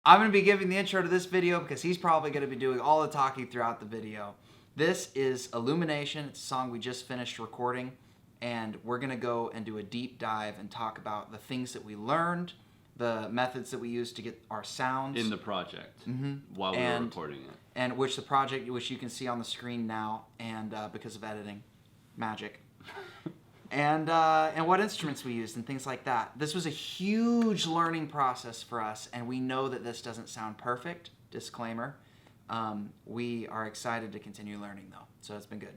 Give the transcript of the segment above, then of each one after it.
I'm going to be giving the intro to this video because he's probably going to be doing all the talking throughout the video. This is Illumination. It's a song we just finished recording, and we're going to go and do a deep dive and talk about the things that we learned, the methods that we used to get our sounds in the project while we were recording it, and which you can see on the screen now, and because of editing magic. And what instruments we used and things like that. This was a huge learning process for us, and we know that this doesn't sound perfect. Disclaimer. We are excited to continue learning, though, so it's been good.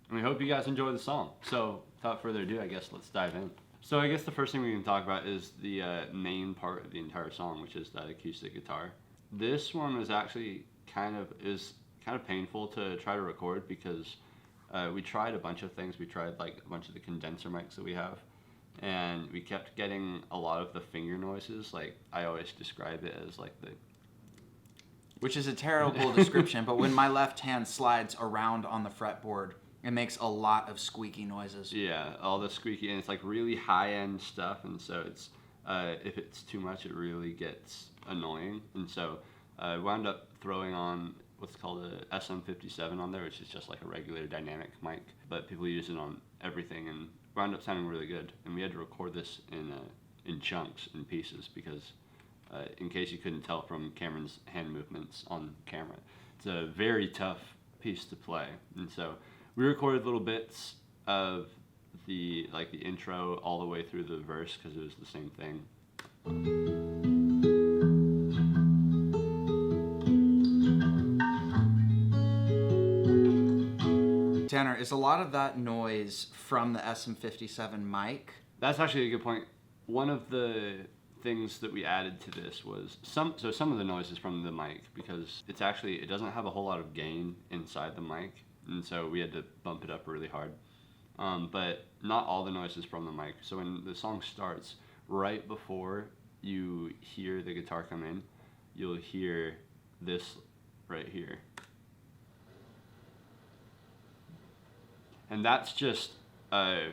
And we hope you guys enjoy the song. So, without further ado, I guess let's dive in. So I guess the first thing we can talk about is the main part of the entire song, which is that acoustic guitar. This one was actually kind of painful to try to record because we tried a bunch of things. We tried like a bunch of the condenser mics that we have, and we kept getting a lot of the finger noises. Like I always describe it as like the... Which is a terrible description, but when my left hand slides around on the fretboard, it makes a lot of squeaky noises. Yeah, all the squeaky, and it's like really high-end stuff, and so it's if it's too much, it really gets annoying. And so I wound up throwing on what's called a SM57 on there, which is just like a regular dynamic mic, but people use it on everything, and wound up sounding really good. And we had to record this in chunks, in pieces, because in case you couldn't tell from Cameron's hand movements on camera, it's a very tough piece to play. And so we recorded little bits of the intro all the way through the verse because it was the same thing. Tanner, is a lot of that noise from the SM57 mic? That's actually a good point. One of the things that we added to this was some of the noise is from the mic because it doesn't have a whole lot of gain inside the mic, and so we had to bump it up really hard. But not all the noise is from the mic. So when the song starts, right before you hear the guitar come in, you'll hear this right here. And that's just a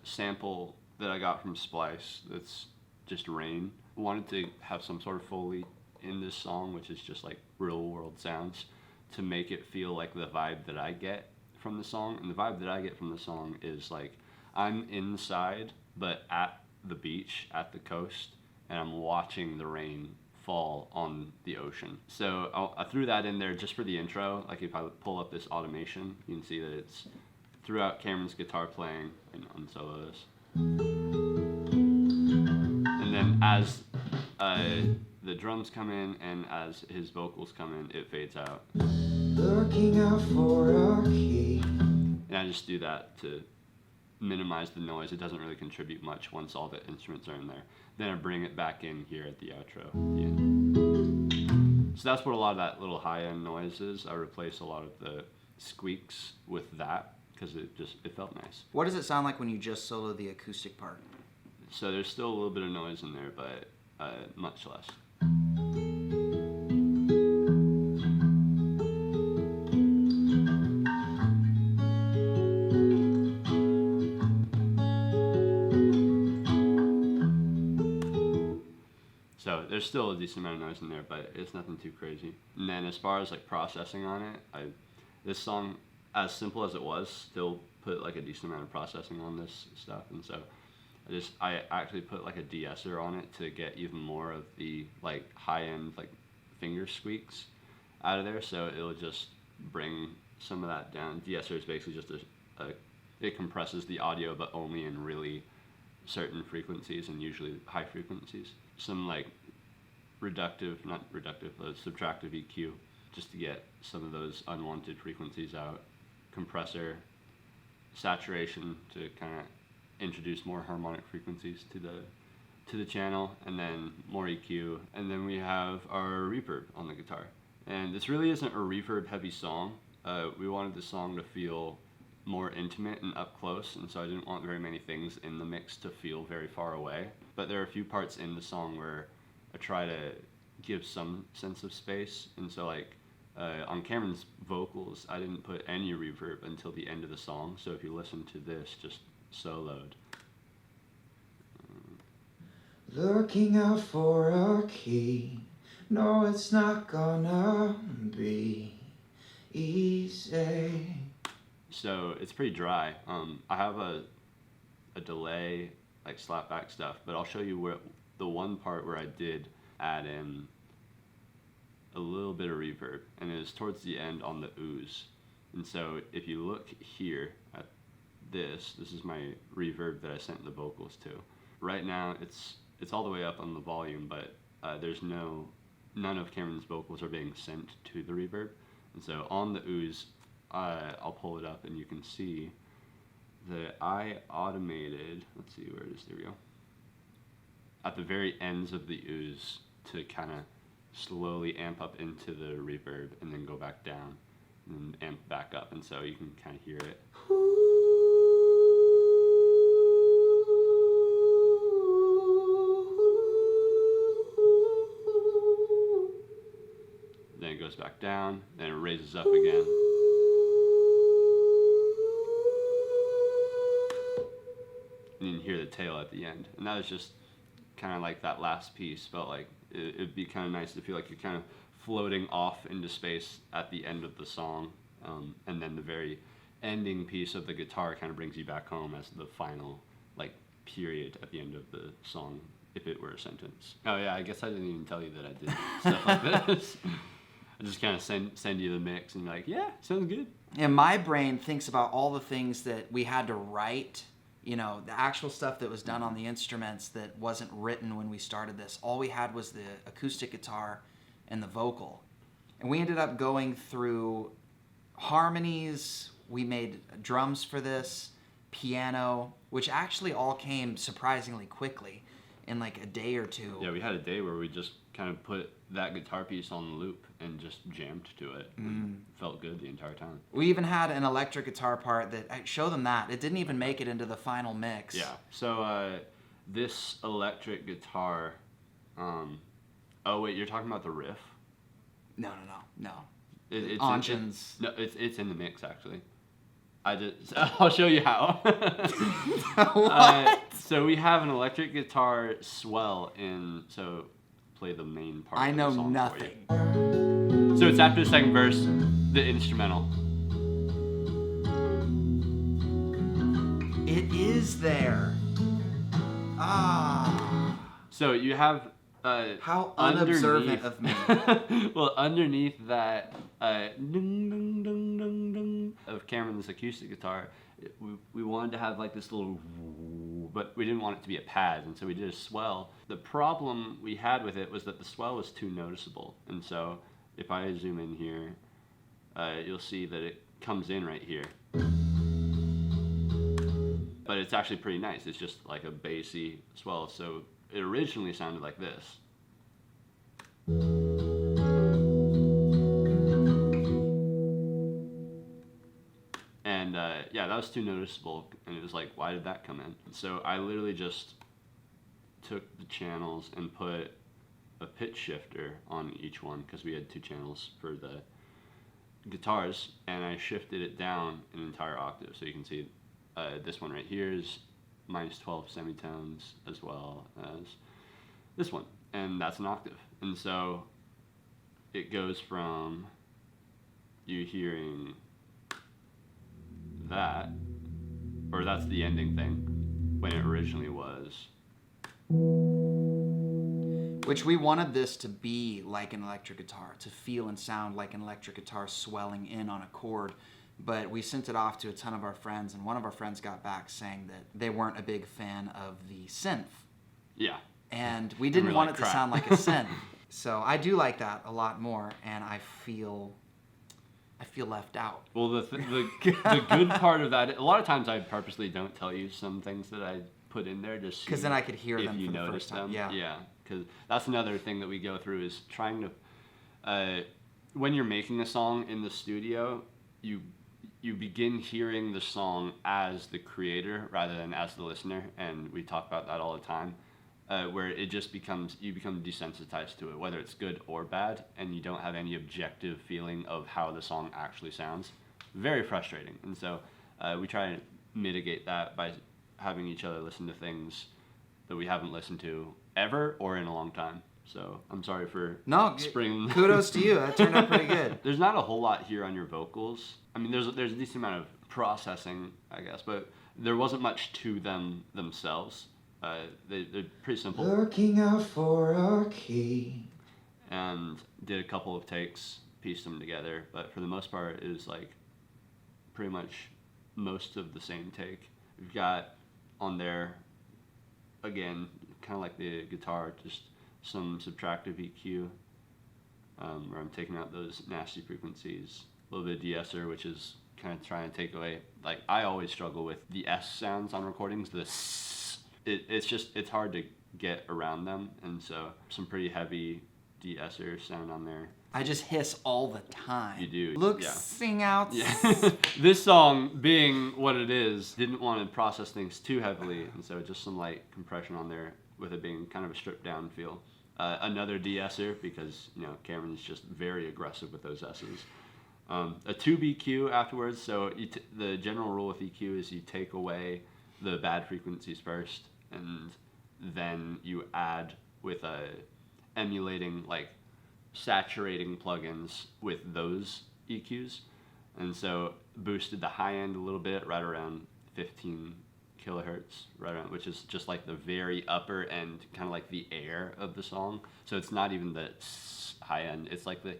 sample that I got from Splice. That's just rain. I wanted to have some sort of Foley in this song, which is just like real world sounds, to make it feel like the vibe that I get from the song. And the vibe that I get from the song is like I'm inside, but at the beach, at the coast, and I'm watching the rain fall on the ocean. So I threw that in there just for the intro. Like if I pull up this automation, you can see that it's throughout Cameron's guitar playing and on solos. And then as the drums come in and as his vocals come in, it fades out. Looking out for a key. And I just do that to minimize the noise. It doesn't really contribute much once all the instruments are in there. Then I bring it back in here at the outro. So that's what a lot of that little high-end noise is. I replace a lot of the squeaks with that because it felt nice. What does it sound like when you just solo the acoustic part? So there's still a little bit of noise in there, but much less. So there's still a decent amount of noise in there, but it's nothing too crazy. And then as far as like processing on it, this song, as simple as it was, still put like a decent amount of processing on this stuff. And so I actually put like a de-esser on it to get even more of the like high-end like finger squeaks out of there, so it'll just bring some of that down. De-esser is basically just it compresses the audio, but only in really certain frequencies and usually high frequencies. Some like subtractive EQ just to get some of those unwanted frequencies out. Compressor, saturation to kind of introduce more harmonic frequencies to the channel, and then more EQ, and then we have our reverb on the guitar. And this really isn't a reverb heavy song. We wanted the song to feel more intimate and up close, and so I didn't want very many things in the mix to feel very far away. But there are a few parts in the song where I try to give some sense of space, and so like on Cameron's vocals, I didn't put any reverb until the end of the song, so if you listen to this just soloed. Looking out for a key, No, it's not gonna be easy. So it's pretty dry. I have a delay, like slapback stuff, but I'll show you where the one part where I did add in a little bit of reverb, and it is towards the end on the ooze. And so if you look here at this is my reverb that I sent the vocals to. Right now it's all the way up on the volume, but there's none of Cameron's vocals are being sent to the reverb. And so on the ooze, I'll pull it up and you can see that I automated, let's see where it is, there we go, at the very ends of the ooze to kind of slowly amp up into the reverb and then go back down and amp back up, and so you can kind of hear it. Then it goes back down, then it raises up again. And you can hear the tail at the end. And that was just kind of like that last piece felt like it'd be kind of nice to feel like you're kind of floating off into space at the end of the song. And then the very ending piece of the guitar kind of brings you back home as the final like period at the end of the song, if it were a sentence. Oh yeah, I guess I didn't even tell you that I did stuff like this. I just kind of send you the mix and you're like, yeah, sounds good. And my brain thinks about all the things that we had to write, you know, the actual stuff that was done on the instruments that wasn't written when we started this. All we had was the acoustic guitar and the vocal. And we ended up going through harmonies, we made drums for this, piano, which actually all came surprisingly quickly in like a day or two. Yeah, we had a day where we just kind of put that guitar piece on loop and just jammed to it. And felt good the entire time. We even had an electric guitar part that, I show them that. It didn't even make it into the final mix. Yeah, so this electric guitar, oh wait, you're talking about the riff? No. It's Ongens. No, it's in the mix actually. I'll show you how. What? So we have an electric guitar swell in, so play the main part I of know the song nothing. for you. So it's after the second verse, the instrumental. It is there. Ah. So you have How unobservant of me. well, underneath that ding, ding, ding, ding, ding, of Cameron's acoustic guitar, we wanted to have like this little, but we didn't want it to be a pad, and so we did a swell. The problem we had with it was that the swell was too noticeable, and so if I zoom in here, you'll see that it comes in right here. But it's actually pretty nice. It's just like a bassy swell, so it originally sounded like this. And yeah, that was too noticeable, and it was like, why did that come in? So I literally just took the channels and put a pitch shifter on each one, because we had 2 channels for the guitars, and I shifted it down an entire octave. So you can see this one right here is -12 semitones, as well as this one, and that's an octave. And so it goes from you hearing that, or that's the ending thing, when it originally was. Which we wanted this to be like an electric guitar, to feel and sound like an electric guitar swelling in on a chord. But we sent it off to a ton of our friends, and one of our friends got back saying that they weren't a big fan of the synth. Yeah. And we didn't want like, it to sound like a synth. So I do like that a lot more, and I feel left out. Well, the good part of that, a lot of times I purposely don't tell you some things that I put in there, just because then I could hear if them you for the notice first time. them. Yeah. Yeah, because that's another thing that we go through is trying to, when you're making a song in the studio, you begin hearing the song as the creator rather than as the listener, and we talk about that all the time. Where it just you become desensitized to it, whether it's good or bad, and you don't have any objective feeling of how the song actually sounds. Very frustrating. And so we try to mitigate that by having each other listen to things that we haven't listened to ever or in a long time. So I'm sorry for No, springing. kudos to you. That turned out pretty good. There's not a whole lot here on your vocals. I mean, there's a decent amount of processing, I guess, but there wasn't much to them themselves. They're pretty simple. Looking out for a key. And did a couple of takes, pieced them together, but for the most part, it was like pretty much most of the same take. We've got on there, again, kind of like the guitar, just some subtractive EQ, where I'm taking out those nasty frequencies. A little bit of de-esser, which is kind of trying to take away, like, I always struggle with the S sounds on recordings, the S. It's hard to get around them, and so some pretty heavy de-esser sound on there. I just hiss all the time. You do. Look, yeah. sing out. Yeah. This song, being what it is, didn't want to process things too heavily, and so just some light compression on there with it being kind of a stripped down feel. Another de-esser, because, you know, Cameron's just very aggressive with those S's. A 2 BQ afterwards, so the general rule with EQ is you take away the bad frequencies first, and then you add with emulating, like, saturating plugins with those EQs. And so boosted the high end a little bit, right around 15 kilohertz, right around, which is just like the very upper end, kind of like the air of the song. So it's not even the high end, it's like the.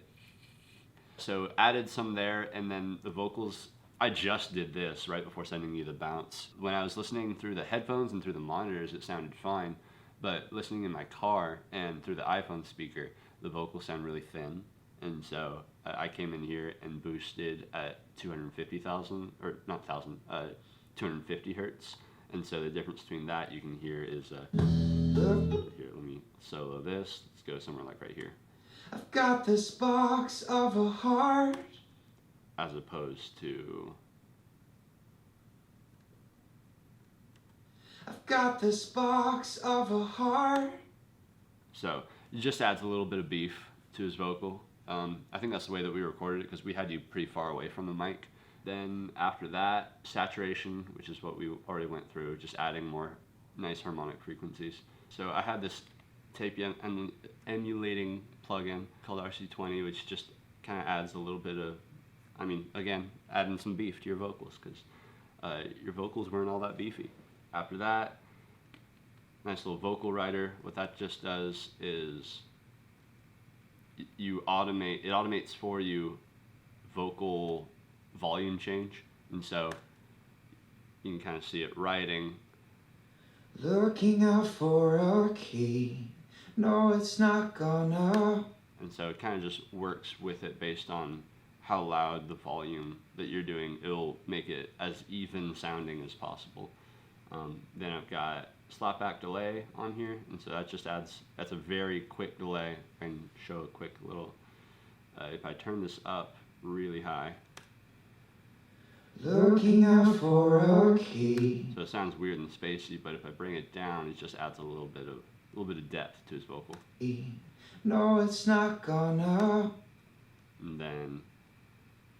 So added some there, and then the vocals, I just did this right before sending you the bounce. When I was listening through the headphones and through the monitors, it sounded fine, but listening in my car and through the iPhone speaker, the vocals sound really thin. And so I came in here and boosted at 250,000, or not thousand, 250 hertz. And so the difference between that you can hear is, here, let me solo this. Let's go somewhere like right here. I've got this box of a heart. As opposed to, I've got this box of a heart. so it just adds a little bit of beef to his vocal. I think that's the way that we recorded it, because we had you pretty far away from the mic. Then after that, saturation, which is what we already went through, just adding more nice harmonic frequencies. So I had this tape emulating plugin called RC20, which just kind of adds a little bit of, I mean, again, adding some beef to your vocals, because your vocals weren't all that beefy. After that, nice little vocal writer. What that just does is it automates for you vocal volume change, and so you can kind of see it writing. Looking out for a key. No, it's not gonna. And so it kind of just works with it based on how loud the volume that you're doing. It'll make it as even sounding as possible. Then I've got slapback delay on here, and so that just adds, that's a very quick delay. I can show a quick little, if I turn this up really high. Looking out for a key. So it sounds weird and spacey, but if I bring it down, it just adds a little bit of depth to his vocal. No, it's not gonna. And then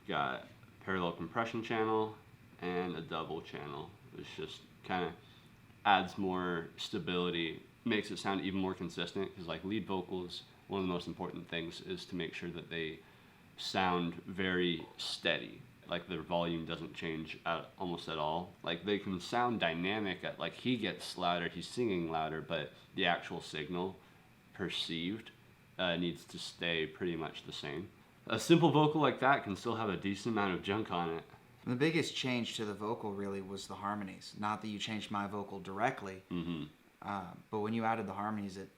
got parallel compression channel and a double channel, which just kind of adds more stability, makes it sound even more consistent, because like lead vocals, one of the most important things is to make sure that they sound very steady. Like their volume doesn't change almost at all. Like they can sound dynamic at, like, he gets louder, he's singing louder, but the actual signal perceived needs to stay pretty much the same. A simple vocal like that can still have a decent amount of junk on it. The biggest change to the vocal really was the harmonies. Not that you changed my vocal directly, but when you added the harmonies, it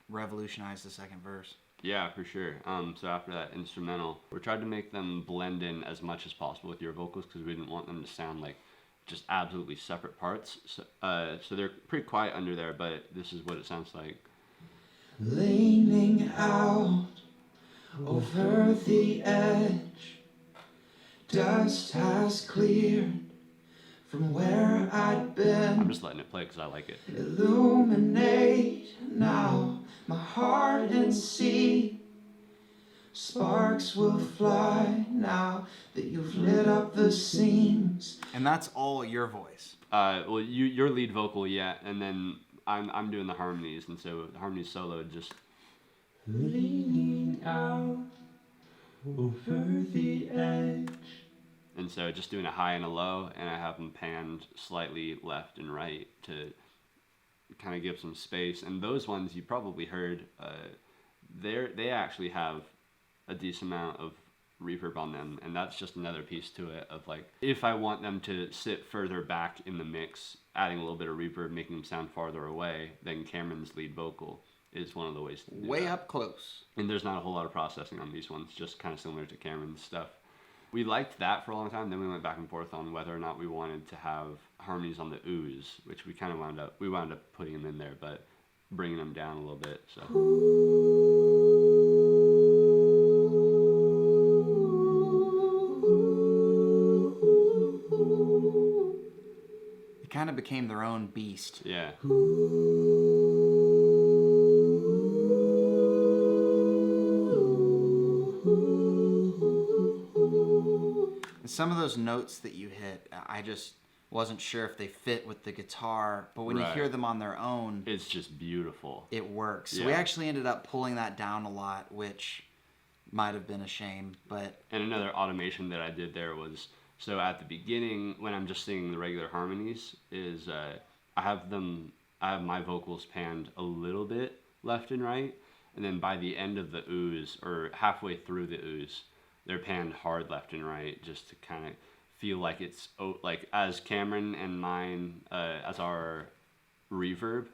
revolutionized the second verse. Yeah, for sure. So after that instrumental, we tried to make them blend in as much as possible with your vocals, because we didn't want them to sound like just absolutely separate parts. So they're pretty quiet under there, but this is what it sounds like. Leaning out over the edge, dust has cleared from where I'd been. I'm just letting it play because I like it. Illuminate now my heart and see. Sparks will fly now that you've lit up the seams. And that's all your voice. Well, your lead vocal, yeah, and then I'm doing the harmonies, and so the harmonies solo just leaning out over the edge. And so just doing a high and a low, and I have them panned slightly left and right to kind of give some space. And those ones you probably heard, they actually have a decent amount of reverb on them, and that's just another piece to it of like, if I want them to sit further back in the mix, adding a little bit of reverb, making them sound farther away, then Cameron's lead vocal is one of the ways to do Way that. up close. And there's not a whole lot of processing on these ones, just kind of similar to Cameron's stuff. We liked that for a long time, then we went back and forth on whether or not we wanted to have harmonies on the ooze, which we kind of wound up putting them in there, but bringing them down a little bit. So It kind of became their own beast. yeah. And some of those notes that you hit, I just wasn't sure if they fit with the guitar, but when you Right. hear them on their own, It's just beautiful. it works. So we Yeah. actually ended up pulling that down a lot, which might have been a shame, but And another automation that I did there was, so at the beginning when I'm just singing the regular harmonies, is I have my vocals panned a little bit left and right, and then by the end of the ooze, or halfway through the ooze, they're panned hard left and right, just to kind of feel like it's like as Cameron and mine, as our reverb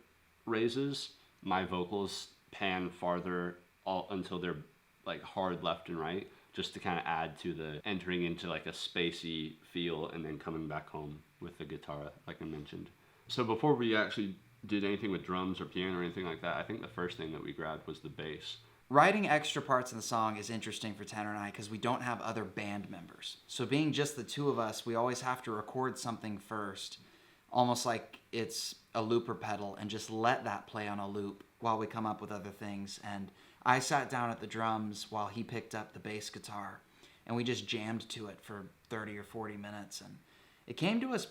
raises, my vocals pan farther all until they're like hard left and right, just to kind of add to the entering into like a spacey feel and then coming back home with the guitar, like I mentioned. So before we actually did anything with drums or piano or anything like that, I think the first thing that we grabbed was the bass. writing extra parts in the song is interesting for Tanner and I because we don't have other band members. So being just the two of us, we always have to record something first, almost like it's a looper pedal, and just let that play on a loop while we come up with other things. And I sat down at the drums while he picked up the bass guitar, and we just jammed to it for 30 or 40 minutes. And it came to us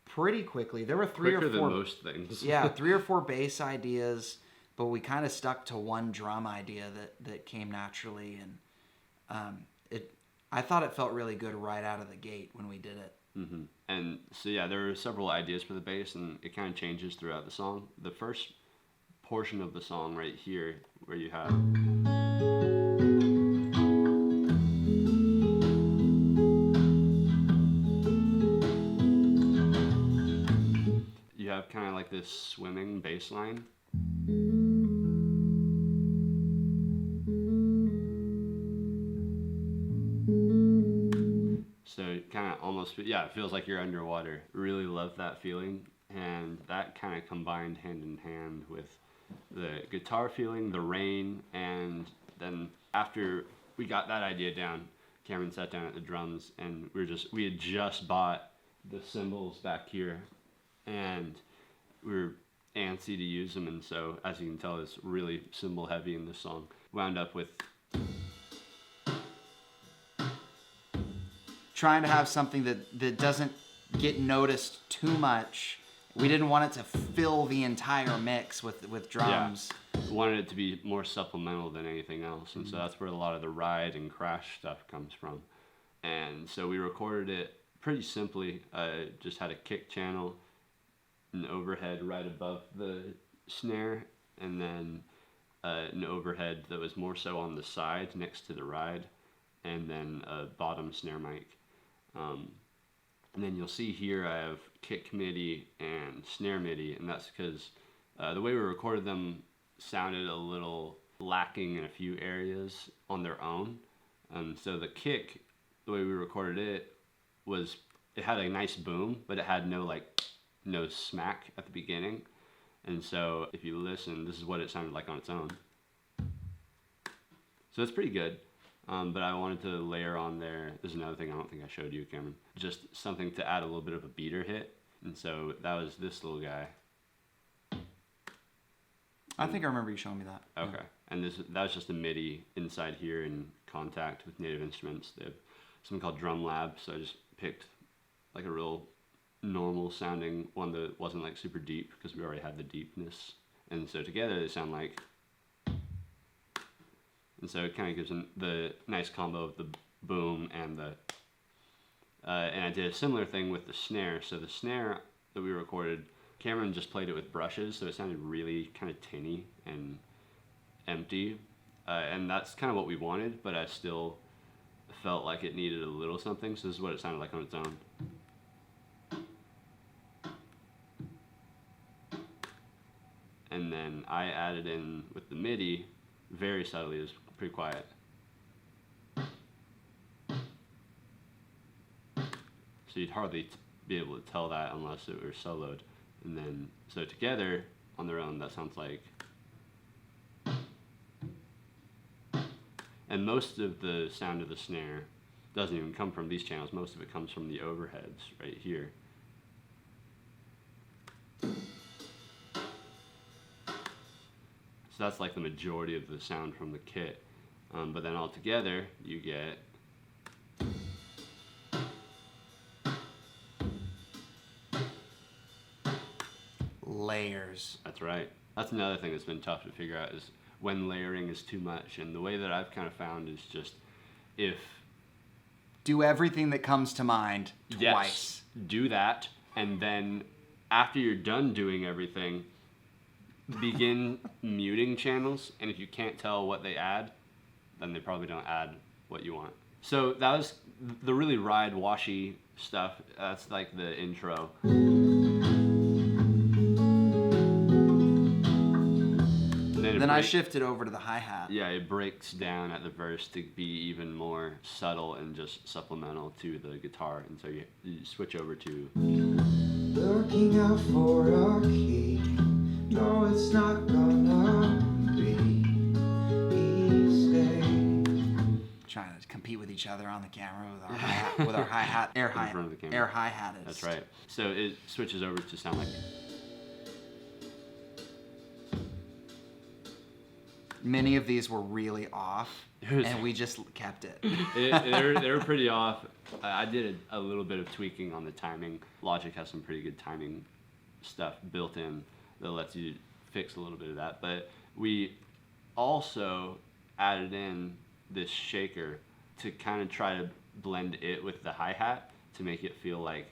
pretty quickly. There were three Quicker or four... than most things. Yeah, 3 or 4 bass ideas, but we kind of stuck to one drum idea that came naturally, and I thought it felt really good right out of the gate when we did it. Mm-hmm. And so yeah, there are several ideas for the bass, and it kind of changes throughout the song. The first portion of the song right here, where you have kind of like this swimming bass line. So it kind of almost, yeah, it feels like you're underwater. Really love that feeling, and that kind of combined hand in hand with the guitar feeling, the rain, and then after we got that idea down, Cameron sat down at the drums, and we had just bought the cymbals back here, and we were antsy to use them, and so as you can tell, it's really cymbal heavy in this song. Wound up with Trying to have something that doesn't get noticed too much. We didn't want it to fill the entire mix with drums. Yeah. Wanted it to be more supplemental than anything else, and so that's where a lot of the ride and crash stuff comes from. And so we recorded it pretty simply. Just had a kick channel, an overhead right above the snare, and then an overhead that was more so on the side next to the ride, and then a bottom snare mic. And then you'll see here I have kick MIDI and snare MIDI, and that's because the way we recorded them sounded a little lacking in a few areas on their own. So the kick, the way we recorded it, was it had a nice boom, but it had no smack at the beginning. And so if you listen, this is what it sounded like on its own. So it's pretty good. But I wanted to layer on there, this is another thing I don't think I showed you, Cameron, just something to add a little bit of a beater hit. And so that was this little guy. I think I remember you showing me that. Okay. And that was just a MIDI inside here in contact with Native Instruments. They have something called Drum Lab, so I just picked like a real normal sounding one that wasn't like super deep because we already had the deepness. And so together they sound like... And so it kind of gives the nice combo of the boom and the... and I did a similar thing with the snare. So the snare that we recorded, Cameron just played it with brushes, so it sounded really kind of tinny and empty. And that's kind of what we wanted, but I still felt like it needed a little something, so this is what it sounded like on its own. And then I added in with the MIDI, very subtly, it was pretty quiet. So you'd hardly be able to tell that unless it were soloed. And then, so together, on their own, that sounds like... And most of the sound of the snare doesn't even come from these channels. Most of it comes from the overheads right here. So that's like the majority of the sound from the kit. But then all together, you get... Layers. That's right. That's another thing that's been tough to figure out, is when layering is too much. And the way that I've kind of found is just, if... Do everything that comes to mind twice. Yes, do that, and then after you're done doing everything, begin muting channels, and if you can't tell what they add, then they probably don't add what you want. So that was the really ride washy stuff. That's like the intro. Then I shifted over to the hi-hat. Yeah, it breaks down at the verse to be even more subtle and just supplemental to the guitar, and so you switch over to... Looking out for a key. No, it's not gonna be easy. Trying to compete with each other on the camera with our hi-hat, with our hi-hat, air In front of the camera. air hi-hatted. That's right. So it switches over to sound like... Many of these were really off, and we just kept it. They were pretty off. I did a little bit of tweaking on the timing. Logic has some pretty good timing stuff built in that lets you fix a little bit of that. But we also added in this shaker to kind of try to blend it with the hi-hat to make it feel like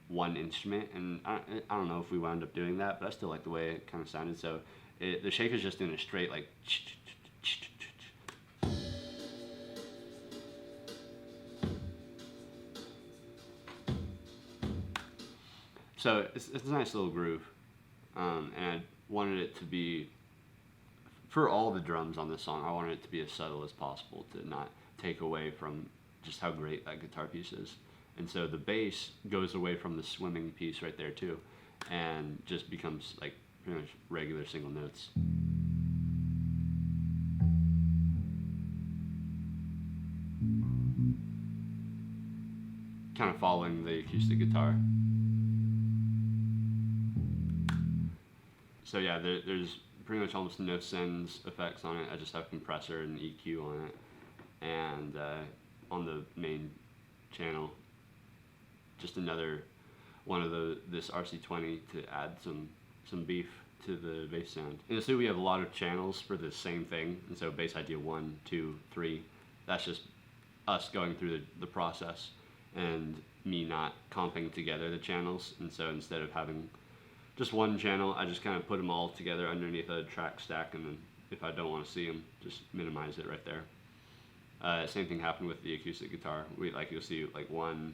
one instrument. And I don't know if we wound up doing that, but I still like the way it kind of sounded. So the shaker's just in a straight, like... So it's a nice little groove. And I wanted it to be, for all the drums on this song, I wanted it to be as subtle as possible to not take away from just how great that guitar piece is. And so the bass goes away from the swimming piece right there too, and just becomes like pretty much regular single notes. Kind of following the acoustic guitar. So yeah, there's pretty much almost no sends effects on it. I just have compressor and EQ on it. And on the main channel, just another one of this RC20 to add some beef to the bass sound. And so we have a lot of channels for the same thing, and so bass idea 1, 2, 3, that's just us going through the process and me not comping together the channels. And so instead of having just one channel, I just kind of put them all together underneath a track stack, and then if I don't want to see them, just minimize it right there. Same thing happened with the acoustic guitar. You'll see like 1,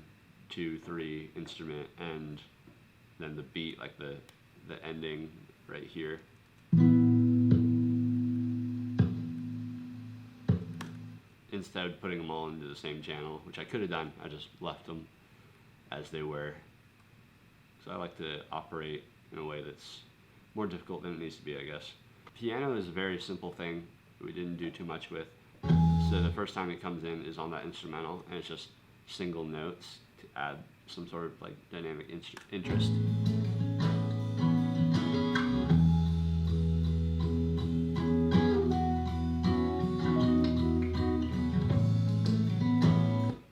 2, 3 instrument, and then the beat, like the ending right here. Instead of putting them all into the same channel, which I could have done, I just left them as they were. So I like to operate in a way that's more difficult than it needs to be, I guess. Piano is a very simple thing we didn't do too much with. So the first time it comes in is on that instrumental, and it's just single notes to add some sort of like dynamic interest.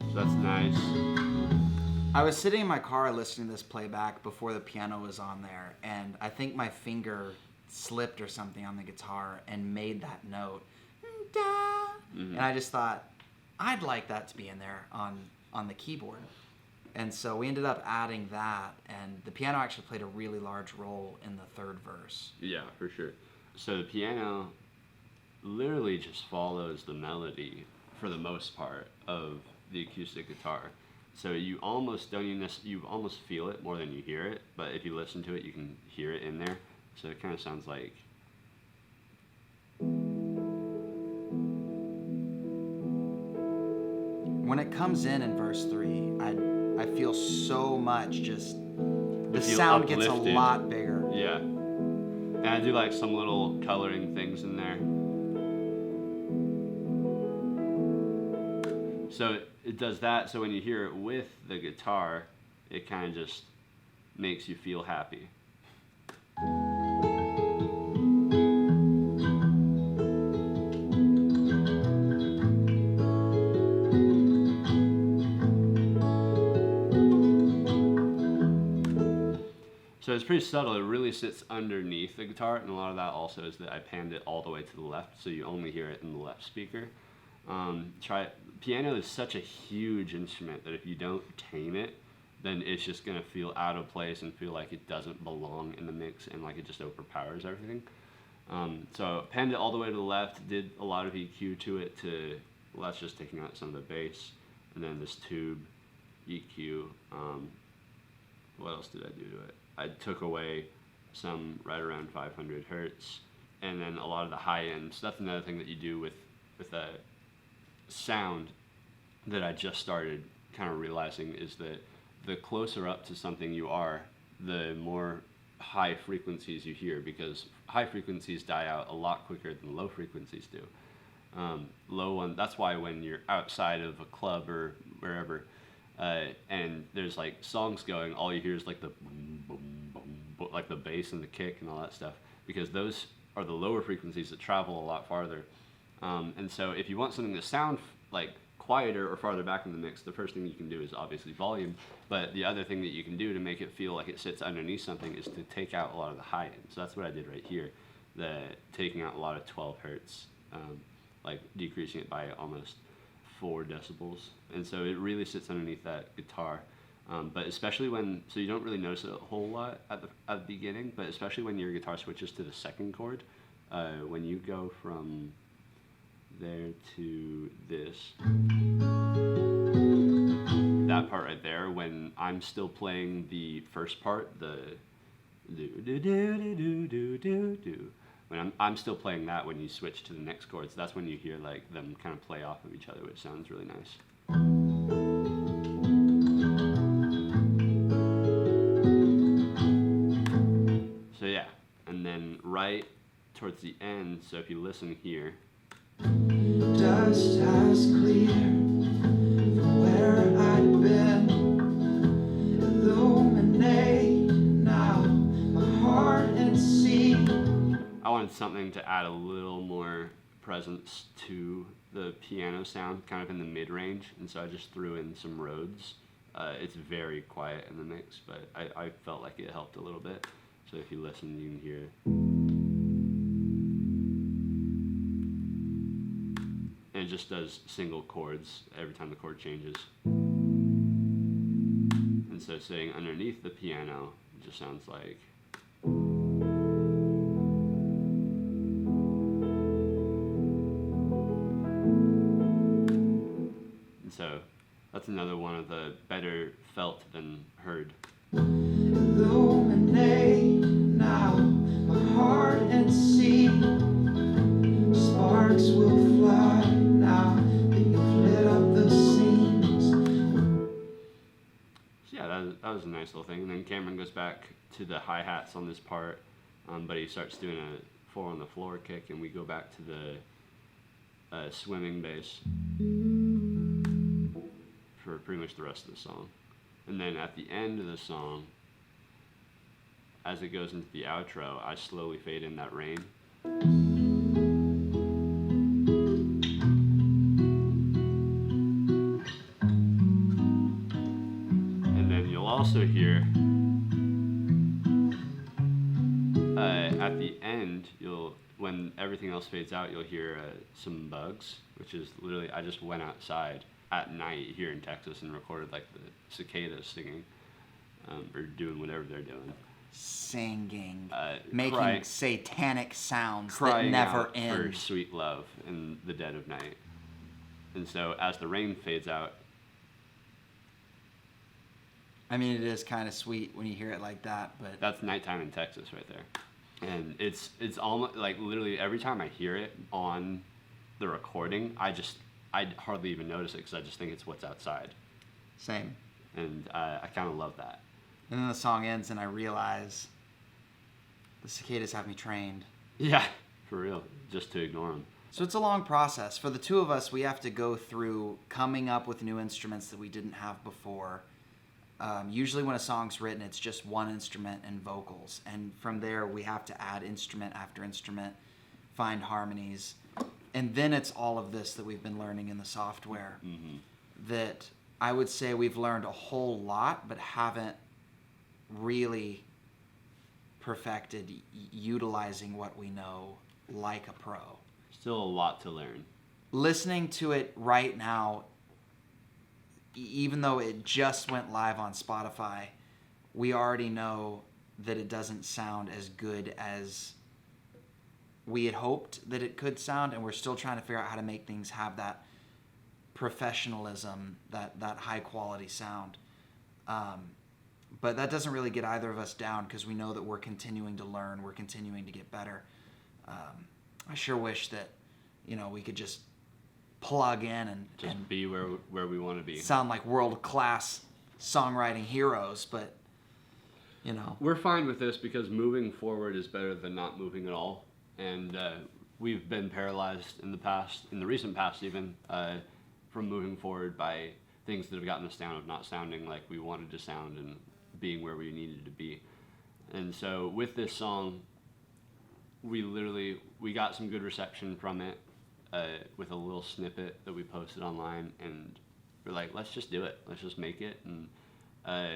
So that's nice. I was sitting in my car listening to this playback before the piano was on there, and I think my finger slipped or something on the guitar and made that note. da. And I just thought, I'd like that to be in there on the keyboard. And so we ended up adding that, and the piano actually played a really large role in the third verse. Yeah, for sure. So the piano literally just follows the melody for the most part of the acoustic guitar. So you almost don't even you almost feel it more than you hear it, but if you listen to it, you can hear it in there. So it kind of sounds like. When it comes in verse 3, I feel so much just the sound gets a lot bigger. Yeah. And I do like some little coloring things in there. So it does that, so when you hear it with the guitar, it kind of just makes you feel happy. So it's pretty subtle. It really sits underneath the guitar, and a lot of that also is that I panned it all the way to the left, so you only hear it in the left speaker. Piano is such a huge instrument that if you don't tame it, then it's just gonna feel out of place and feel like it doesn't belong in the mix and like it just overpowers everything. So panned it all the way to the left, did a lot of EQ to it well, that's just taking out some of the bass, and then this tube EQ. What else did I do to it? I took away some right around 500 hertz, and then a lot of the high ends. That's another thing that you do with a sound that I just started kind of realizing is that the closer up to something you are, the more high frequencies you hear, because high frequencies die out a lot quicker than low frequencies do. Low one, that's why when you're outside of a club or wherever, and there's like songs going, all you hear is like the boom, boom, boom, like the bass and the kick and all that stuff, because those are the lower frequencies that travel a lot farther. And so if you want something to sound like quieter or farther back in the mix, the first thing you can do is obviously volume, but the other thing that you can do to make it feel like it sits underneath something is to take out a lot of the high end. So that's what I did right here, taking out a lot of 12 hertz, like decreasing it by almost 4 decibels. And so it really sits underneath that guitar. But especially so you don't really notice it a whole lot at the beginning, but especially when your guitar switches to the second chord, when you go from there to this, that part right there, when I'm still playing the first part, the do do do do do do do do, when I'm still playing that, when you switch to the next chords, that's when you hear like them kind of play off of each other, which sounds really nice. So yeah, and then right towards the end, so if you listen here, dust has cleared from where I'd been. Illuminate now my heart and see. I wanted something to add a little more presence to the piano sound, kind of in the mid-range, and so I just threw in some Rhodes. It's very quiet in the mix, but I felt like it helped a little bit. So if you listen, you can hear it. And it just does single chords every time the chord changes. And so sitting underneath the piano, it just sounds like. And so that's another one of the better felt than heard. Illuminate now my heart and see. Sparks will fly now that you've lit up the scenes. So yeah, that was a nice little thing. And then Cameron goes back to the hi-hats on this part, but he starts doing a 4 on the floor kick, and we go back to the swimming bass for pretty much the rest of the song. And then at the end of the song, as it goes into the outro, I slowly fade in that rain. And then you'll also hear, at the end, when everything else fades out, you'll hear some bugs, which is literally, I just went outside at night here in Texas and recorded like the cicadas singing, or doing whatever they're doing. Singing, making crying, satanic sounds that crying never out end. for sweet love in the dead of night. And so as the rain fades out, I mean, it is kind of sweet when you hear it like that, but that's nighttime in Texas right there. And it's almost like literally every time I hear it on the recording, I hardly even notice it because I just think it's what's outside. same. And I kind of love that. And then the song ends, and I realize the cicadas have me trained. Yeah, for real, just to ignore them. So it's a long process. For the two of us, we have to go through coming up with new instruments that we didn't have before. Usually when a song's written, it's just one instrument and vocals. And from there, we have to add instrument after instrument, find harmonies. And then it's all of this that we've been learning in the software. Mm-hmm. That I would say we've learned a whole lot, but haven't really perfected utilizing what we know like a pro. Still a lot to learn. Listening to it right now, even though it just went live on Spotify, we already know that it doesn't sound as good as we had hoped that it could sound, and we're still trying to figure out how to make things have that professionalism, that high quality sound. But that doesn't really get either of us down because we know that we're continuing to learn, we're continuing to get better. I sure wish that, we could just plug in and be where we want to be. Sound like world-class songwriting heroes, but, We're fine with this because moving forward is better than not moving at all. And we've been paralyzed in the recent past even, from moving forward by things that have gotten us down of not sounding like we wanted to sound and being where we needed to be. And so with this song, we got some good reception from it with a little snippet that we posted online, and we're like, let's just do it. Let's just make it and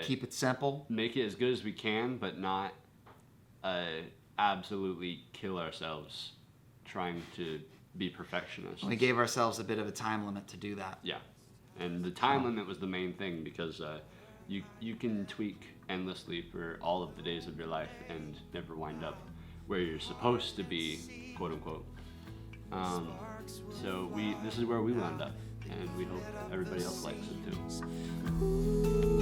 keep it simple. Make it as good as we can, but not absolutely kill ourselves trying to be perfectionists. We gave ourselves a bit of a time limit to do that. Yeah, and the time limit was the main thing because you can tweak endlessly for all of the days of your life and never wind up where you're supposed to be, quote unquote. So this is where we wound up, and we hope everybody else likes it too.